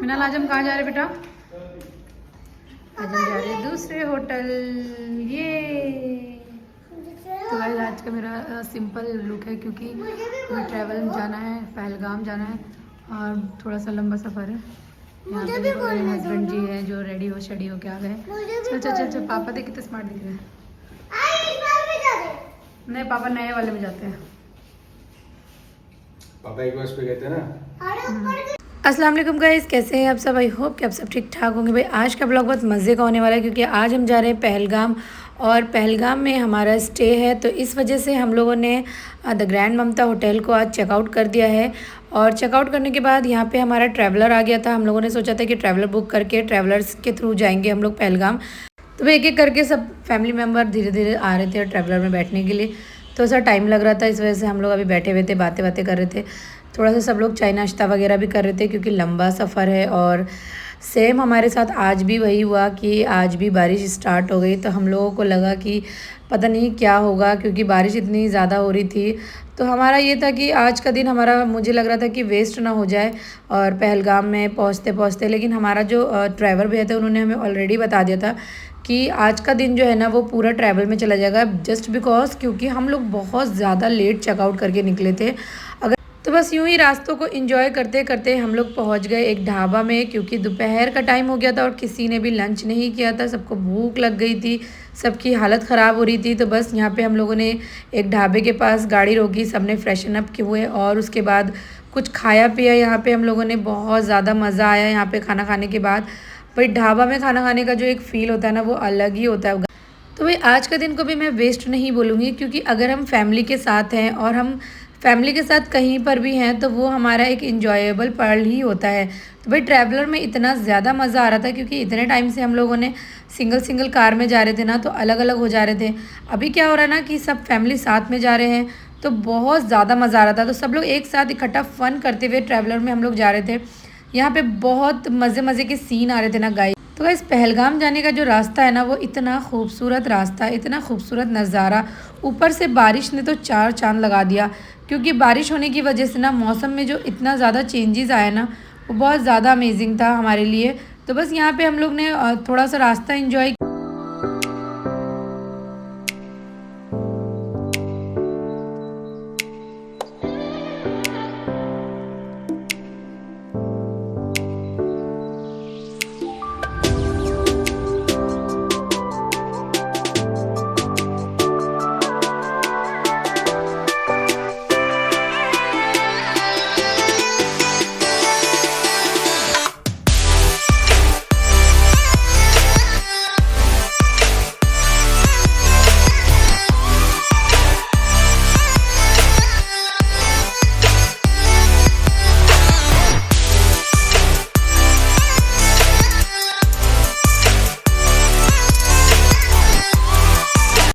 मिनाल आज हम कहाँ जा रहे बेटा? आज हम जा रहे हैं दूसरे होटल। ये तो गाइस आज का मेरा सिंपल लुक है क्योंकि हमें ट्रैवल जाना है, पहलगाम जाना है और थोड़ा सा लंबा सफ़र है। यहाँ पे मेरे हस्बैंड जी हैं जो रेडी हो शेडी हो के आ गए। चल चल चल चल, पापा देख कितने स्मार्ट दिख रहे हैं। नहीं पापा नए वाले में जाते हैं। पापा एक बस पे गए थे ना। अस्सलाम वालेकुम गाइस, कैसे हैं आप सब? आई होप कि आप सब ठीक ठाक होंगे। भाई आज का ब्लॉग बहुत मज़े का होने वाला है क्योंकि आज हम जा रहे हैं पहलगाम और पहलगाम में हमारा स्टे है। तो इस वजह से हम लोगों ने द ग्रैंड ममता होटल को आज चेकआउट कर दिया है और चेकआउट करने के बाद यहाँ पे हमारा ट्रैवलर आ गया था। हम लोगों ने सोचा था कि ट्रैवलर बुक करके ट्रैवलर्स के थ्रू जाएंगे हम लोग पहलगाम। तो भाई एक एक करके सब फैमिली मेम्बर धीरे धीरे आ रहे थे ट्रैवलर में बैठने के लिए। तो ऐसा टाइम लग रहा था, इस वजह से हम लोग अभी बैठे हुए थे, बातें कर रहे थे। थोड़ा सा सब लोग चाय नाश्ता वगैरह भी कर रहे थे क्योंकि लंबा सफ़र है। और सेम हमारे साथ आज भी वही हुआ कि आज भी बारिश स्टार्ट हो गई। तो हम लोगों को लगा कि पता नहीं क्या होगा क्योंकि बारिश इतनी ज़्यादा हो रही थी। तो हमारा ये था कि आज का दिन हमारा, मुझे लग रहा था कि वेस्ट ना हो जाए और पहलगाम में पहुँचते पहुँचते। लेकिन हमारा जो ड्राइवर भैया थे उन्होंने हमें ऑलरेडी बता दिया था कि आज का दिन जो है ना वो पूरा ट्रैवल में चला जाएगा, जस्ट बिकॉज क्योंकि हम लोग बहुत ज़्यादा लेट चेकआउट करके निकले थे। तो बस यूं ही रास्तों को एंजॉय करते करते हम लोग पहुंच गए एक ढाबा में क्योंकि दोपहर का टाइम हो गया था और किसी ने भी लंच नहीं किया था। सबको भूख लग गई थी, सबकी हालत ख़राब हो रही थी। तो बस यहाँ पे हम लोगों ने एक ढाबे के पास गाड़ी रोकी, सबने फ्रेशन अप किए हुए और उसके बाद कुछ खाया पिया। यहाँ पे हम लोगों ने बहुत ज़्यादा मज़ा आया यहाँ पे खाना खाने के बाद। भाई ढाबा में खाना खाने का जो एक फ़ील होता है ना वो अलग ही होता है। तो भाई आज का दिन को भी मैं वेस्ट नहीं बोलूँगी क्योंकि अगर हम फैमिली के साथ हैं और हम फैमिली के साथ कहीं पर भी हैं तो वो हमारा एक इंजॉयबल पल ही होता है। तो भाई ट्रैवलर में इतना ज़्यादा मज़ा आ रहा था क्योंकि इतने टाइम से हम लोगों ने सिंगल कार में जा रहे थे ना, तो अलग अलग हो जा रहे थे। अभी क्या हो रहा है ना कि सब फैमिली साथ में जा रहे हैं तो बहुत ज़्यादा मज़ा आ रहा था। तो सब लोग एक साथ इकट्ठा फ़न करते हुए ट्रैवलर में हम लोग जा रहे थे। यहाँ पर बहुत मज़े के सीन आ रहे थे ना गाइस। तो गाइस पहलगाम जाने का जो रास्ता है ना वो इतना खूबसूरत रास्ता, इतना खूबसूरत नज़ारा, ऊपर से बारिश ने तो चार चांद लगा दिया क्योंकि बारिश होने की वजह से ना मौसम में जो इतना ज़्यादा चेंजेस आया ना वो बहुत ज़्यादा अमेजिंग था हमारे लिए। तो बस यहाँ पे हम लोग ने थोड़ा सा रास्ता एंजॉय।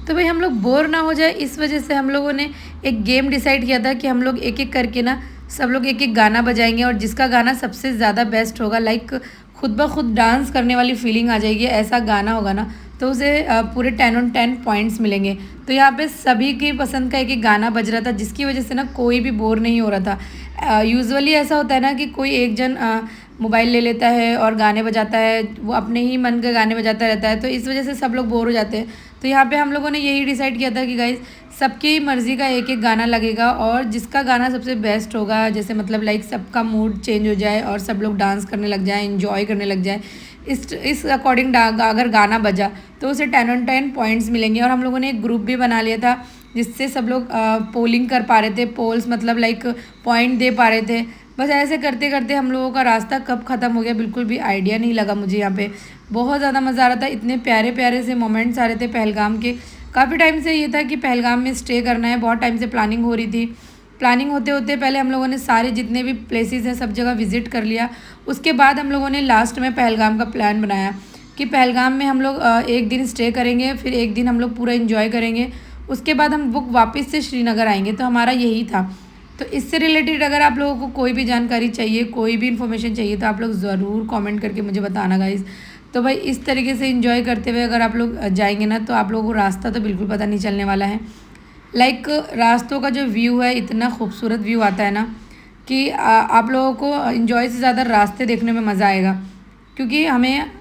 तो भाई हम लोग बोर ना हो जाए इस वजह से हम लोगों ने एक गेम डिसाइड किया था कि हम लोग एक एक करके ना सब लोग एक एक गाना बजाएंगे और जिसका गाना सबसे ज़्यादा बेस्ट होगा, लाइक खुद ब खुद डांस करने वाली फीलिंग आ जाएगी, ऐसा गाना होगा ना तो उसे पूरे 10 on 10 पॉइंट्स मिलेंगे। तो यहाँ पे सभी की पसंद का एक एक गाना बज रहा था जिसकी वजह से ना कोई भी बोर नहीं हो रहा था। यूजुअली ऐसा होता है ना कि कोई एक जन मोबाइल ले लेता है और गाने बजाता है, वो अपने ही मन के गाने बजाता रहता है, तो इस वजह से सब लोग बोर हो जाते हैं। तो यहाँ पे हम लोगों ने यही डिसाइड किया था कि गाइस सबकी मर्ज़ी का एक एक गाना लगेगा और जिसका गाना सबसे बेस्ट होगा, जैसे मतलब लाइक सबका मूड चेंज हो जाए और सब लोग डांस करने लग जाए, इंजॉय करने लग जाए, इस अकॉर्डिंग अगर गाना बजा तो उसे 10 on 10 पॉइंट्स मिलेंगे। और हम लोगों ने एक ग्रुप भी बना लिया था जिससे सब लोग पोलिंग कर पा रहे थे, पोल्स मतलब लाइक पॉइंट दे पा रहे थे। बस ऐसे करते करते हम लोगों का रास्ता कब ख़त्म हो गया बिल्कुल भी आइडिया नहीं लगा मुझे। यहाँ पे बहुत ज़्यादा मज़ा आ रहा था, इतने प्यारे प्यारे से मोमेंट्स आ रहे थे पहलगाम के। काफ़ी टाइम से ये था कि पहलगाम में स्टे करना है, बहुत टाइम से प्लानिंग हो रही थी। प्लानिंग होते होते पहले हम लोगों ने सारे जितने भी प्लेसेस हैं सब जगह विज़िट कर लिया। उसके बाद हम लोगों ने लास्ट में पहलगाम का प्लान बनाया कि पहलगाम में हम लोग एक दिन स्टे करेंगे, फिर एक दिन हम लोग पूरा एंजॉय करेंगे, उसके बाद हम वापस से श्रीनगर आएंगे। तो हमारा यही था। तो इससे रिलेटेड अगर आप लोगों को कोई भी जानकारी चाहिए, कोई भी इन्फॉर्मेशन चाहिए तो आप लोग ज़रूर कमेंट करके मुझे बताना गाइज़। तो भाई इस तरीके से एंजॉय करते हुए अगर आप लोग जाएंगे ना तो आप लोगों को रास्ता तो बिल्कुल पता नहीं चलने वाला है। लाइक रास्तों का जो व्यू है इतना खूबसूरत व्यू आता है ना कि आप लोगों को एंजॉय से ज़्यादा रास्ते देखने में मज़ा आएगा, क्योंकि हमें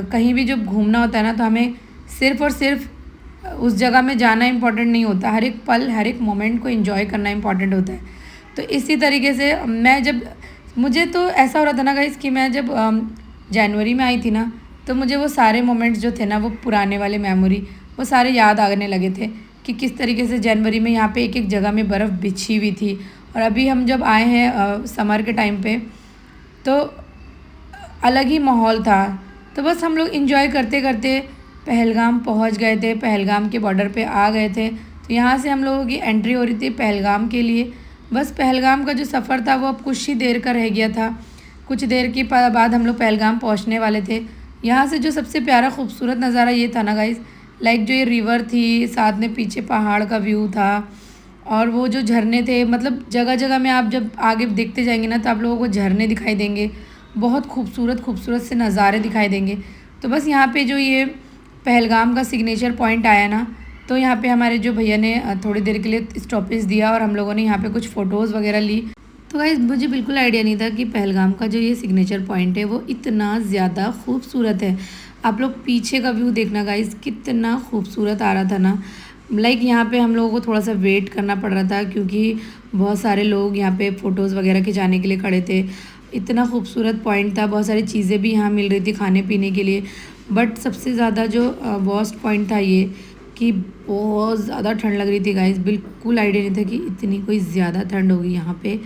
कहीं भी जब घूमना होता है ना तो हमें सिर्फ़ और सिर्फ उस जगह में जाना इम्पोर्टेंट नहीं होता, हर एक पल हर एक मोमेंट को एंजॉय करना इम्पोर्टेंट होता है। तो इसी तरीके से मैं जब मुझे तो ऐसा हो रहा था ना गाइस कि मैं जब जनवरी में आई थी ना तो मुझे वो सारे मोमेंट्स जो थे ना, वो पुराने वाले मेमोरी वो सारे याद आने लगे थे कि किस तरीके से जनवरी में यहाँ पे एक एक जगह में बर्फ़ बिछी हुई थी। और अभी हम जब आए हैं समर के टाइम पे तो अलग ही माहौल था। तो बस हम लोग इंजॉय करते करते पहलगाम पहुँच गए थे, पहलगाम के बॉर्डर पे आ गए थे। तो यहाँ से हम लोगों की एंट्री हो रही थी पहलगाम के लिए। बस पहलगाम का जो सफ़र था वो अब कुछ ही देर का रह गया था, कुछ देर के बाद हम लोग पहलगाम पहुँचने वाले थे। यहाँ से जो सबसे प्यारा खूबसूरत नज़ारा ये था ना गाइस, लाइक जो ये रिवर थी, साथ में पीछे पहाड़ का व्यू था और वो जो झरने थे, मतलब जगह जगह में आप जब आगे देखते जाएंगे ना तो आप लोगों को झरने दिखाई देंगे, बहुत खूबसूरत खूबसूरत से नज़ारे दिखाई देंगे। तो बस यहाँ पे जो ये पहलगाम का सिग्नेचर पॉइंट आया ना, तो यहाँ पे हमारे जो भैया ने थोड़ी देर के लिए स्टॉपेज दिया और हम लोगों ने यहाँ पे कुछ फ़ोटोज़ वगैरह ली। तो गाइस मुझे बिल्कुल आइडिया नहीं था कि पहलगाम का जो ये सिग्नेचर पॉइंट है वो इतना ज़्यादा खूबसूरत है। आप लोग पीछे का व्यू देखना गाइस, कितना खूबसूरत आ रहा था ना। लाइक यहाँ पे हम लोगों को थोड़ा सा वेट करना पड़ रहा था क्योंकि बहुत सारे लोग यहाँ पे फ़ोटोज़ वगैरह खिंचाने के लिए खड़े थे। इतना खूबसूरत पॉइंट था, बहुत सारी चीज़ें भी यहाँ मिल रही थी खाने पीने के लिए। बट सबसे ज़्यादा जो वर्स्ट पॉइंट था ये कि बहुत ज़्यादा ठंड लग रही थी गाइस, बिल्कुल आइडिया नहीं था कि इतनी कोई ज़्यादा ठंड होगी यहाँ पे।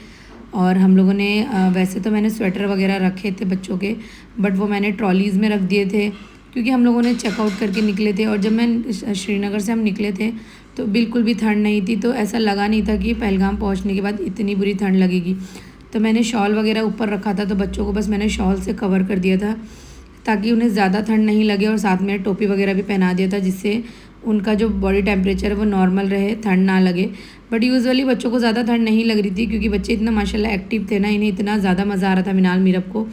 और हम लोगों ने वैसे तो मैंने स्वेटर वगैरह रखे थे बच्चों के, बट वो मैंने ट्रॉलीज़ में रख दिए थे क्योंकि हम लोगों ने चेकआउट करके निकले थे। और जब मैं श्रीनगर से हम निकले थे तो बिल्कुल भी ठंड नहीं थी, तो ऐसा लगा नहीं था कि पहलगाम पहुंचने के बाद इतनी बुरी ठंड लगेगी। तो मैंने शॉल वगैरह ऊपर रखा था, तो बच्चों को बस मैंने शॉल से कवर कर दिया था ताकि उन्हें ज़्यादा ठंड नहीं लगे, और साथ में टोपी वगैरह भी पहना दिया था जिससे उनका जो बॉडी टेम्परेचर है वो नॉर्मल रहे, ठंड ना लगे। बट यूजुअली बच्चों को ज़्यादा ठंड नहीं लग रही थी क्योंकि बच्चे इतना माशाल्लाह एक्टिव थे ना, इन्हें इतना ज़्यादा मज़ा आ रहा था मिनाल मीरब को,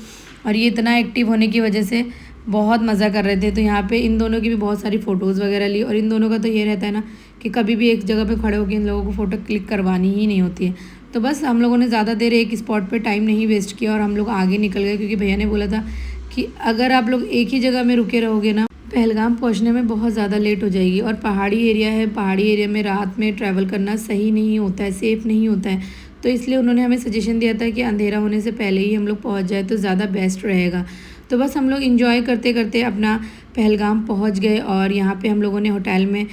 और ये इतना एक्टिव होने की वजह से बहुत मज़ा कर रहे थे। तो यहाँ पे इन दोनों की भी बहुत सारी फ़ोटोज़ वगैरह ली, और इन दोनों का तो ये रहता है ना कि कभी भी एक जगह पे खड़े होकर इन लोगों को फ़ोटो क्लिक करवानी ही नहीं होती है। तो बस हम लोगों ने ज़्यादा देर एक स्पॉट पे टाइम नहीं वेस्ट किया और हम लोग आगे निकल गए, क्योंकि भैया ने बोला था कि अगर आप लोग एक ही जगह में रुके रहोगे ना, पहलगाम पहुंचने में बहुत ज़्यादा लेट हो जाएगी। और पहाड़ी एरिया है, पहाड़ी एरिया में रात में ट्रैवल करना सही नहीं होता है, सेफ़ नहीं होता है। तो इसलिए उन्होंने हमें सजेशन दिया था कि अंधेरा होने से पहले ही हम लोग पहुँच जाए तो ज़्यादा बेस्ट रहेगा। तो बस हम लोग इंजॉय करते करते अपना पहलगाम पहुंच गए, और यहाँ पे हम लोगों ने होटल में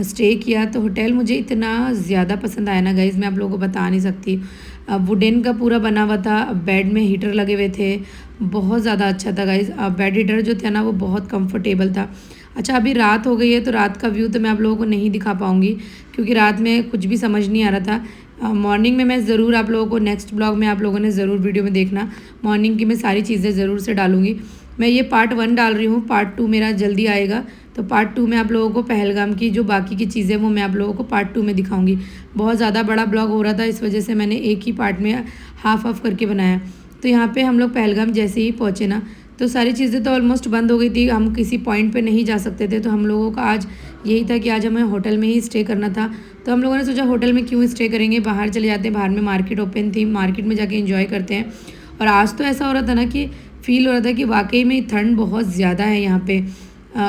स्टे किया। तो होटल मुझे इतना ज़्यादा पसंद आया ना गाइज़, मैं आप लोगों को बता नहीं सकती। वुडन का पूरा बना हुआ था, बेड में हीटर लगे हुए थे, बहुत ज़्यादा अच्छा था गाइज़। बेड हीटर जो था ना वो बहुत कंफर्टेबल था। अच्छा अभी रात हो गई है तो रात का व्यू तो मैं आप लोगों को नहीं दिखा पाऊँगी क्योंकि रात में कुछ भी समझ नहीं आ रहा था। मॉर्निंग में मैं ज़रूर आप लोगों को नेक्स्ट ब्लॉग में आप लोगों ने ज़रूर वीडियो में देखना, मॉर्निंग की मैं सारी चीज़ें ज़रूर से डालूँगी। मैं ये पार्ट 1 डाल रही हूँ, पार्ट 2 मेरा जल्दी आएगा। तो पार्ट 2 में आप लोगों को पहलगाम की जो बाकी की चीज़ें वो मैं आप लोगों को पार्ट 2 में दिखाऊंगी। बहुत ज़्यादा बड़ा ब्लॉग हो रहा था, इस वजह से मैंने एक ही पार्ट में हाफ ऑफ करके बनाया। तो यहाँ पे हम लोग पहलगाम जैसे ही पहुँचे ना तो सारी चीज़ें तो ऑलमोस्ट बंद हो गई थी, हम किसी पॉइंट पे नहीं जा सकते थे। तो हम लोगों का आज यही था कि आज हमें होटल में ही स्टे करना था। तो हम लोगों ने सोचा होटल में क्यों स्टे करेंगे, बाहर चले जाते हैं, बाहर में मार्केट ओपन थी, मार्केट में जाके एंजॉय करते हैं। और आज तो ऐसा हो रहा था ना कि फ़ील हो रहा था कि वाकई में ठंड बहुत ज़्यादा है यहाँ पे।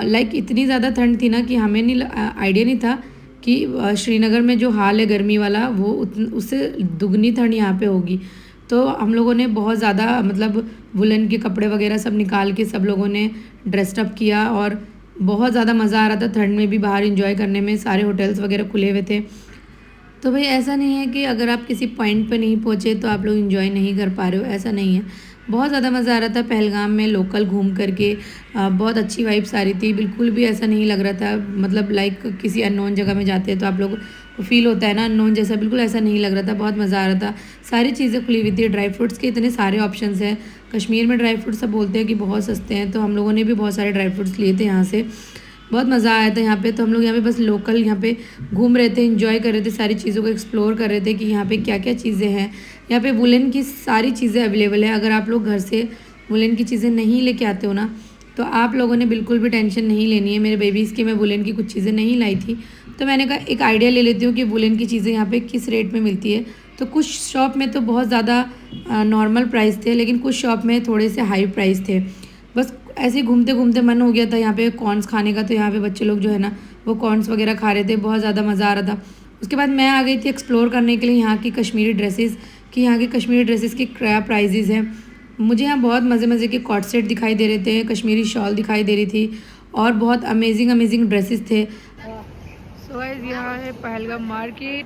लाइक इतनी ज़्यादा ठंड थी ना कि हमें नहीं आइडिया नहीं था कि श्रीनगर में जो हाल है गर्मी वाला वो उससे दुगनी ठंड यहाँ पे होगी। तो हम लोगों ने बहुत ज़्यादा मतलब वुलन के कपड़े वगैरह सब निकाल के सब लोगों ने ड्रेसअप किया, और बहुत ज़्यादा मज़ा आ रहा था ठंड में भी बाहर एंजॉय करने में। सारे होटल्स वगैरह खुले हुए थे। तो भाई ऐसा नहीं है कि अगर आप किसी पॉइंट पे नहीं पहुँचे तो आप लोग एंजॉय नहीं कर पा रहे हो, ऐसा नहीं है। बहुत ज़्यादा मज़ा आ रहा था पहलगाम में लोकल घूम करके, बहुत अच्छी वाइब्स आ रही थी, बिल्कुल भी ऐसा नहीं लग रहा था मतलब लाइक किसी अननोन जगह में जाते हैं तो आप लोग फील होता है ना अननोन जैसा, बिल्कुल ऐसा नहीं लग रहा था। बहुत मज़ा आ रहा था, सारी चीज़ें खुली हुई थी, ड्राई फ्रूट्स के इतने सारे ऑप्शंस हैं। कश्मीर में ड्राई फ्रूट्स सब बोलते हैं कि बहुत सस्ते हैं, तो हम लोगों ने भी बहुत सारे ड्राई फ्रूट्स लिए थे यहाँ से। बहुत मज़ा आया था यहाँ पे। तो हम लोग यहाँ पे बस लोकल यहाँ पे घूम रहे थे, एंजॉय कर रहे थे, सारी चीज़ों को एक्सप्लोर कर रहे थे कि यहाँ पे क्या क्या चीज़ें हैं। यहाँ पे वुलन की सारी चीज़ें अवेलेबल है। अगर आप लोग घर से वुलन की चीज़ें नहीं लेके आते हो ना तो आप लोगों ने बिल्कुल भी टेंशन नहीं लेनी है। मेरे बेबीज़ की मैं वुलन की कुछ चीज़ें नहीं लाई थी, तो मैंने कहा एक आइडिया ले लेती हूँ कि वुलन की चीज़ें यहाँ पे किस रेट में मिलती है। तो कुछ शॉप में तो बहुत ज़्यादा नॉर्मल प्राइस थे, लेकिन कुछ शॉप में थोड़े से हाई प्राइस थे। बस ऐसे ही घूमते घूमते मन हो गया था यहाँ पे कॉर्न्स खाने का, तो यहाँ पे बच्चे लोग जो है ना वो कॉर्न्स वगैरह खा रहे थे, बहुत ज़्यादा मज़ा आ रहा था। उसके बाद मैं आ गई थी एक्सप्लोर करने के लिए यहाँ की कश्मीरी ड्रेसेस, कि यहाँ की कश्मीरी ड्रेसेस की क्या प्राइजेज़ हैं। मुझे यहाँ बहुत मज़े मज़े के कॉट सेट दिखाई दे रहे थे, कश्मीरी शॉल दिखाई दे रही थी और बहुत अमेजिंग ड्रेसेस थे। सो गाइस यहाँ है पहलगाम मार्केट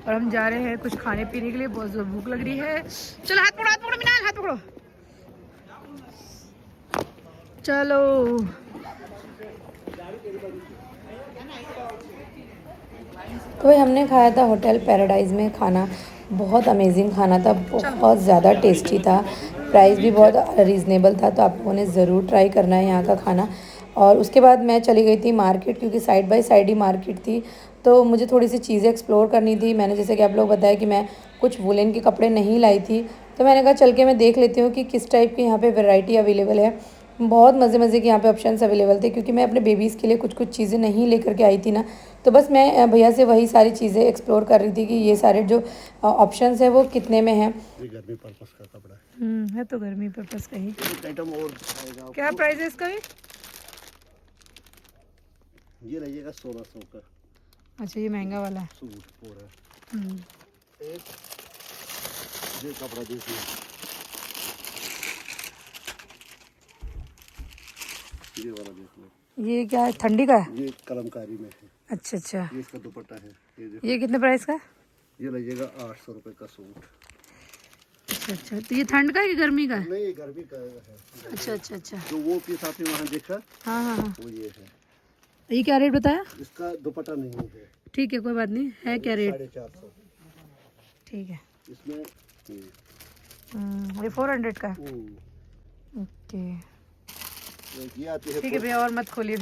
और हम जा रहे हैं कुछ खाने पीने के लिए, बहुत ज़ोर भूख लग रही है। चलो हाथ पकड़ो मिनाल, हाथ पकड़ो, चलो। तो भाई हमने खाया था होटल पैराडाइज़ में खाना, बहुत अमेजिंग खाना था, बहुत ज़्यादा टेस्टी था, प्राइस भी बहुत रीज़नेबल था, तो आप लोगों ने ज़रूर ट्राई करना है यहाँ का खाना। और उसके बाद मैं चली गई थी मार्केट, क्योंकि side by side he market थी, तो मुझे थोड़ी सी चीज़ें एक्सप्लोर करनी थी। मैंने जैसे कि आप लोग बताया कि मैं कुछ वुलन के कपड़े नहीं लाई थी, तो मैंने कहा चल के मैं देख लेती हूँ कि किस टाइप की यहाँ पे वैरायटी अवेलेबल है। बहुत मज़े के यहाँ पे ऑप्शंस अवेलेबल थे, क्योंकि मैं अपने बेबीज़ के लिए कुछ चीज़ें नहीं लेकर के आई थी ना, तो बस मैं भैया से वही सारी चीज़ें एक्सप्लोर कर रही थी कि ये सारे जो ऑप्शंस हैं वो कितने में हैं। गर्मी पर्पस का कपड़ा है। है तो गर्मी पर्पस का ही। आइटम और आएगा। क्या प्राइस है इसका भी? ये रहिएगा 1600 का। अच्छा, ये महंगा वाला है। सूट पूरा एक ये कपड़ा देखिए, ये वाला देख लो। ये क्या है, ठंडी का है? ये कलमकारी में है। अच्छा, ये इसका दुपट्टा है, ये देखो। ये कितने प्राइस का है? ये लीजिएगा 800 रुपए का सूट। अच्छा, तो ये ठंड का है कि गर्मी का है? नहीं, ये गर्मी का है। अच्छा। जो वो पीस आपने वहाँ देखा, हाँ, वो ये है। ये क्या रेट बताया? इसका दुपट्टा नहीं है। ठीक है, कोई बात नहीं है। क्या रेट? 450। ठीक है। इसमें ये 400 का है। ओके, ये आती है। ठीक है भैया, और मत खोलिए।